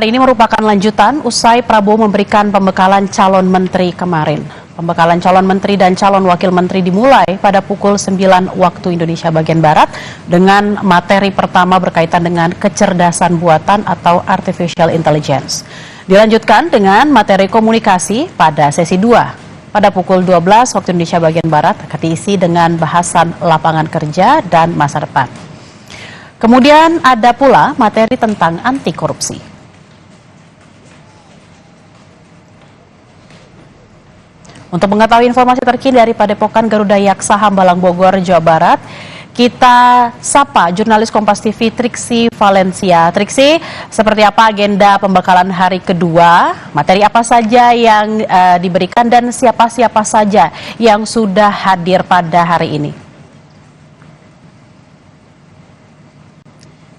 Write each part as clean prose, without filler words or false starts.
Hari ini merupakan lanjutan usai Prabowo memberikan pembekalan calon menteri kemarin. Pembekalan calon menteri dan calon wakil menteri dimulai pada pukul 9 waktu Indonesia bagian Barat dengan materi pertama berkaitan dengan kecerdasan buatan atau artificial intelligence. Dilanjutkan dengan materi komunikasi pada sesi 2. Pada pukul 12 waktu Indonesia bagian Barat akan diisi dengan bahasan lapangan kerja dan masa depan. Kemudian ada pula materi tentang anti korupsi. Untuk mengetahui informasi terkini dari Padepokan Garuda Yaksa Hambalang Bogor, Jawa Barat, kita sapa jurnalis Kompas TV Triksi Valencia. Triksi, seperti apa agenda pembekalan hari kedua? Materi apa saja yang diberikan dan siapa-siapa saja yang sudah hadir pada hari ini?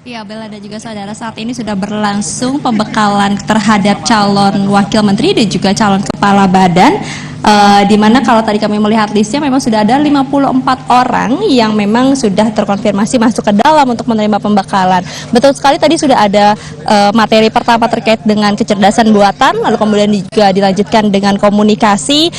Ya, Bella dan juga saudara, saat ini sudah berlangsung pembekalan terhadap calon wakil menteri dan juga calon kepala badan. Di mana kalau tadi kami melihat listnya memang sudah ada 54 orang yang memang sudah terkonfirmasi masuk ke dalam untuk menerima pembekalan. Betul sekali, tadi sudah ada materi pertama terkait dengan kecerdasan buatan, lalu kemudian juga dilanjutkan dengan komunikasi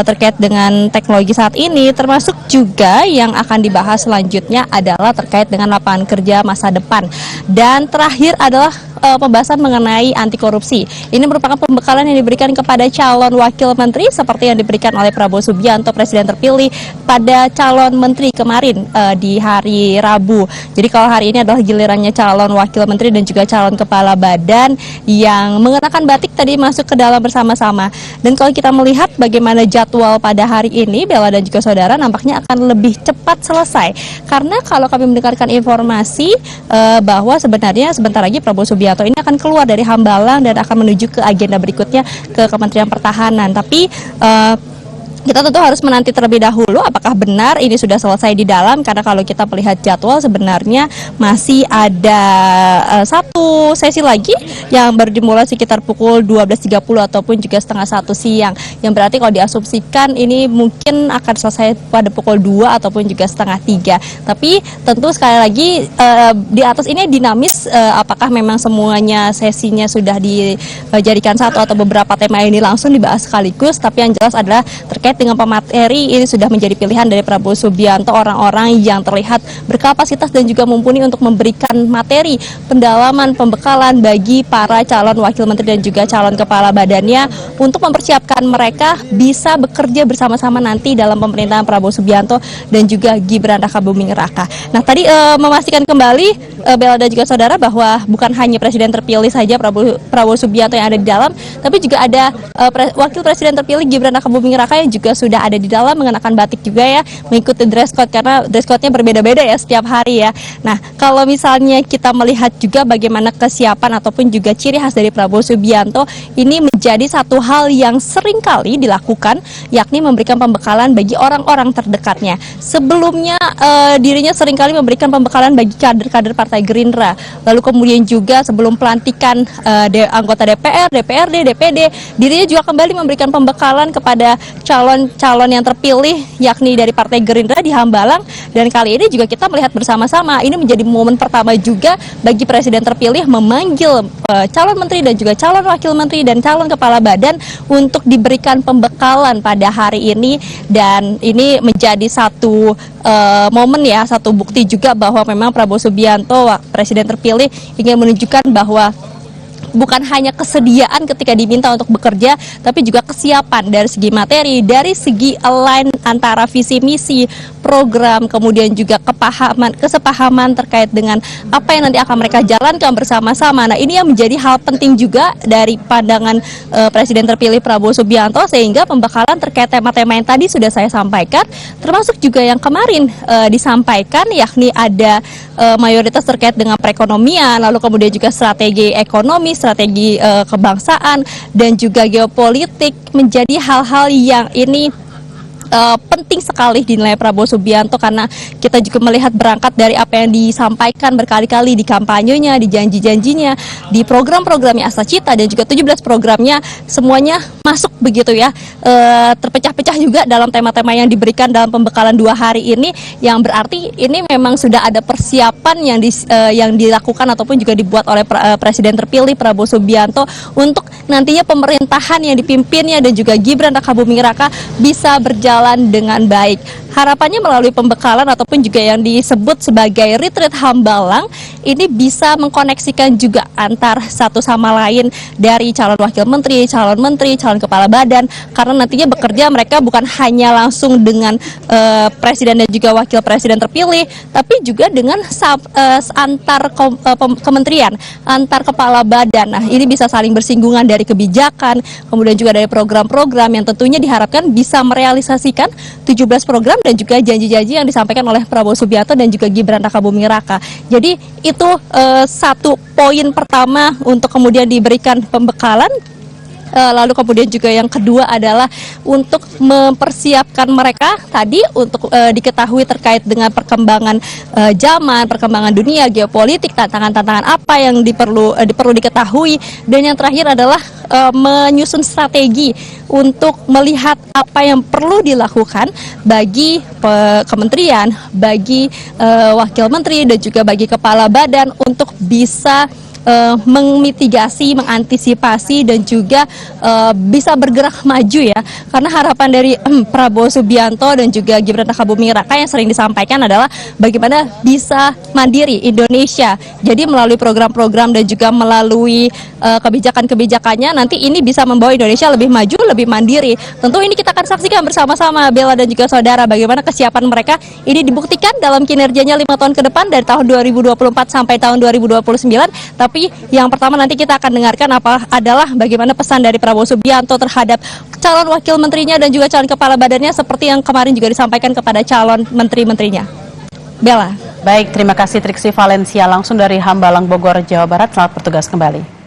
terkait dengan teknologi saat ini, termasuk juga yang akan dibahas selanjutnya adalah terkait dengan lapangan kerja masa depan. Dan terakhir adalah pembahasan mengenai anti korupsi. Ini merupakan pembekalan yang diberikan kepada calon wakil menteri seperti yang diberikan oleh Prabowo Subianto, presiden terpilih pada calon menteri kemarin di hari Rabu. Jadi kalau hari ini adalah gilirannya calon wakil menteri dan juga calon kepala badan yang mengenakan batik tadi masuk ke dalam bersama-sama. Dan kalau kita melihat bagaimana jadwal pada hari ini, Bella dan juga saudara, nampaknya akan lebih cepat selesai. Karena kalau kami mendengarkan informasi bahwa sebenarnya sebentar lagi Prabowo Subianto ini akan keluar dari Hambalang dan akan menuju ke agenda berikutnya ke Kementerian Pertahanan. Tapi kita tentu harus menanti terlebih dahulu apakah benar ini sudah selesai di dalam, karena kalau kita melihat jadwal sebenarnya masih ada satu sesi lagi yang baru dimulai sekitar pukul 12.30 ataupun juga setengah 1 siang, yang berarti kalau diasumsikan ini mungkin akan selesai pada pukul 2 ataupun juga setengah 3. Tapi tentu sekali lagi di atas ini dinamis, apakah memang semuanya sesinya sudah dijadikan satu atau beberapa tema ini langsung dibahas sekaligus. Tapi yang jelas adalah terkait dengan pemateri ini sudah menjadi pilihan dari Prabowo Subianto, orang-orang yang terlihat berkapasitas dan juga mumpuni untuk memberikan materi pendalaman pembekalan bagi para calon wakil menteri dan juga calon kepala badannya untuk mempersiapkan mereka bisa bekerja bersama-sama nanti dalam pemerintahan Prabowo Subianto dan juga Gibran Rakabuming Raka. Nah, tadi memastikan kembali Bella dan juga saudara bahwa bukan hanya presiden terpilih saja Prabowo Subianto yang ada di dalam, tapi juga ada wakil presiden terpilih Gibran Rakabuming Raka yang juga sudah ada di dalam mengenakan batik juga ya, mengikuti dress code karena dress code-nya berbeda-beda ya setiap hari ya. Nah, kalau misalnya kita melihat juga bagaimana kesiapan ataupun juga ciri khas dari Prabowo Subianto, ini menjadi satu hal yang sering kali dilakukan, yakni memberikan pembekalan bagi orang-orang terdekatnya. Sebelumnya dirinya sering kali memberikan pembekalan bagi kader-kader Partai Gerindra. Lalu kemudian juga sebelum pelantikan anggota DPR, DPRD, DPD, dirinya juga kembali memberikan pembekalan kepada calon yang terpilih yakni dari Partai Gerindra di Hambalang. Dan kali ini juga kita melihat bersama-sama, ini menjadi momen pertama juga bagi presiden terpilih memanggil calon menteri dan juga calon wakil menteri dan calon kepala badan untuk diberikan pembekalan pada hari ini. Dan ini menjadi satu momen ya, satu bukti juga bahwa memang Prabowo Subianto presiden terpilih ingin menunjukkan bahwa bukan hanya kesediaan ketika diminta untuk bekerja, tapi juga kesiapan dari segi materi, dari segi align antara visi misi, program, kemudian juga kesepahaman terkait dengan apa yang nanti akan mereka jalankan bersama-sama. Nah, ini yang menjadi hal penting juga dari pandangan presiden terpilih Prabowo Subianto, sehingga pembekalan terkait tema-tema yang tadi sudah saya sampaikan, termasuk juga yang kemarin disampaikan, yakni ada mayoritas terkait dengan perekonomian, lalu kemudian juga strategi ekonomi, strategi kebangsaan, dan juga geopolitik, menjadi hal-hal yang ini penting sekali dinilai Prabowo Subianto, karena kita juga melihat berangkat dari apa yang disampaikan berkali-kali di kampanyenya, di janji-janjinya, di program-programnya Asa Cita dan juga 17 programnya, semuanya masuk begitu ya, terpecah-pecah juga dalam tema-tema yang diberikan dalam pembekalan 2 hari ini, yang berarti ini memang sudah ada persiapan yang dilakukan ataupun juga dibuat oleh Presiden terpilih Prabowo Subianto untuk nantinya pemerintahan yang dipimpinnya dan juga Gibran Rakabuming Raka bisa berjalan dengan baik. Harapannya melalui pembekalan ataupun juga yang disebut sebagai retreat Hambalang ini bisa mengkoneksikan juga antar satu sama lain dari calon wakil menteri, calon kepala badan, karena nantinya bekerja mereka bukan hanya langsung dengan presiden dan juga wakil presiden terpilih, tapi juga dengan antar kementerian, antar kepala badan. Nah, ini bisa saling bersinggungan dari kebijakan, kemudian juga dari program-program yang tentunya diharapkan bisa merealisasikan 17 program dan juga janji-janji yang disampaikan oleh Prabowo Subianto dan juga Gibran Rakabuming Raka. Jadi itu satu poin pertama untuk kemudian diberikan pembekalan. Lalu kemudian juga yang kedua adalah untuk mempersiapkan mereka tadi untuk diketahui terkait dengan perkembangan zaman, perkembangan dunia, geopolitik, tantangan-tantangan apa yang perlu diketahui, dan yang terakhir adalah menyusun strategi untuk melihat apa yang perlu dilakukan bagi kementerian, bagi wakil menteri dan juga bagi kepala badan untuk bisa memitigasi, mengantisipasi dan juga bisa bergerak maju ya. Karena harapan dari Prabowo Subianto dan juga Gibran Rakabuming Raka yang sering disampaikan adalah bagaimana bisa mandiri Indonesia. Jadi melalui program-program dan juga melalui kebijakan-kebijakannya nanti ini bisa membawa Indonesia lebih maju, lebih mandiri. Tentu ini kita akan saksikan bersama-sama Bella dan juga saudara bagaimana kesiapan mereka ini dibuktikan dalam kinerjanya 5 tahun ke depan dari tahun 2024 sampai tahun 2029. Tapi yang pertama nanti kita akan dengarkan adalah bagaimana pesan dari Prabowo Subianto terhadap calon wakil menterinya dan juga calon kepala badannya seperti yang kemarin juga disampaikan kepada calon menteri-menterinya. Bella. Baik, terima kasih Triksi Valencia langsung dari Hambalang, Bogor, Jawa Barat. Selamat bertugas kembali.